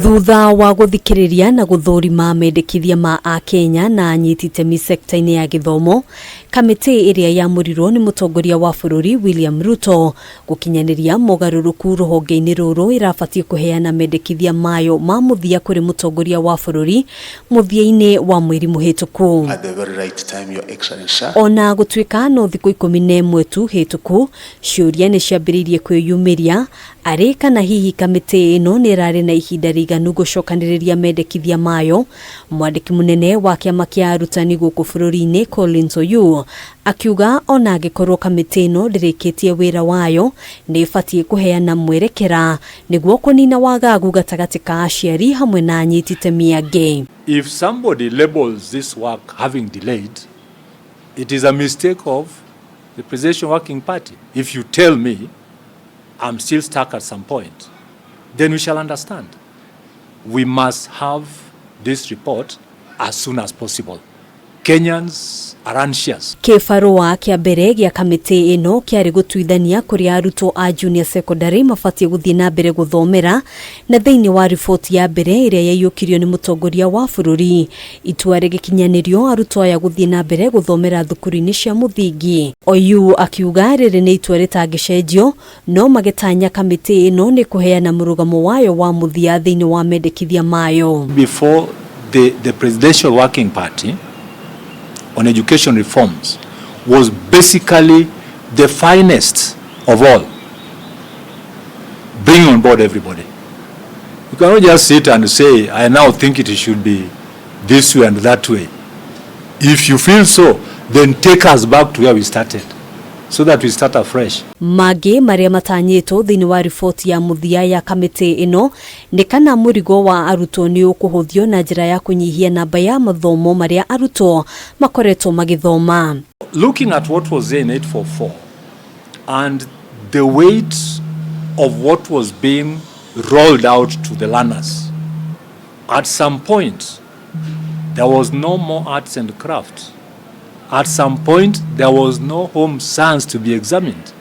Thutha wa guthikiriria na guthurima mendekithia ma Akenya na anyiti itemi sekta-ini ya githomo, kamiti iria yamurirwo ni mutongoria wa bururi William RUTO gukinyaniria mogaruruku ruhonge-ini ruru irabatie kuheana mendekithia mayo ma muthia kuri mutongoria wa bururi muthia-ini wa mweri muhituku. Ona gutwika no thiku 11 tu hituku, ciuria ni ciambiririe kwiyumiria ari kana hihi kamiti ino ni rari na ihinda riganu gucokaniriria mendekithia mayo. Mwandiki munene wa kiama kia arutani guku bururi-ini Collins Oyu akiuga ona angikorwo kamiti ino ndirikitie wira wayo ni ibatie kuheana mwerekera niguo kunina wagagu gatagati ka aciari hamwe na anyiti itemi angi. If somebody labels this work having delayed, it is a mistake of the Presidential Working Party. If you tell me I'm still stuck at some point, then we shall understand. We must have this report as soon as possible. Kenyans are anxious. Kibarua kia mbere gia kamiti ino kiari gutuithania kuri aruto a junior secondary mabatie guthie na mbere guthomera na thiini wa riboti ya mbere iria yaiyukirio ni mutongoria wa bururi. Itua rigikinyanirio aruto aya guthie na mbere guthomera thukuru-ini cia muthingi. Oyu akiuga riri ni itua ritangicenjio no magitanya kamiti ino ni kuheana murugamo wayo wa muthia thiini wa mendekithia mayo. Before the Presidential Working Party on education reforms was basically the finest of all. Bring on board everybody. You cannot just sit and say, I now think it should be this way and that way. If you feel so, then take us back to where we started, so that we start afresh. Magi maria matanyito thini wa ripoti ya muthia ya kamiti ino ni kana murigo wa aruto ni ukuhuthio na njira ya kunyihia namba ya mathomo maria aruto makoretwo magithoma. Looking at what was there in 844 and the weight of what was being rolled out to the learners, at some point there was no more arts and crafts. At some point, there was no home science to be examined.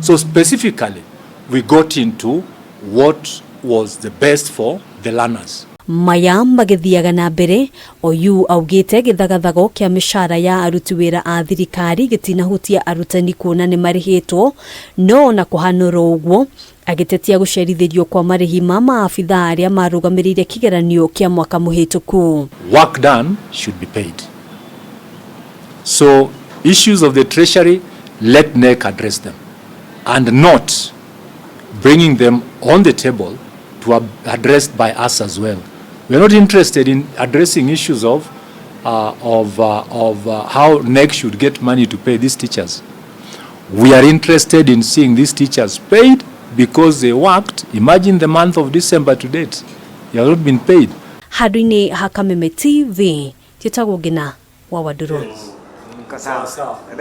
So specifically, we got into what was the best for the learners. Maya magithiaga na mbere. Oyu augite githagathago kia mishara ya aruti wira a thirikari gitinahutia arutani kuona ni marihitwo no na kuhanura uguo, agitetia gucerithirio kwa marihi ma maabitha aria marugamirire kigeranio kia mwaka muhituku. Work done should be paid. So issues of the treasury, let NEC address them and not bringing them on the table to be addressed by us as well. We are not interested in addressing issues of how NEC should get money to pay these teachers. We are interested in seeing these teachers paid because they worked. Imagine the month of December to date. They have not been paid. Hadwini Hakameme TV, Titagogina, Wawaduro. Sawa.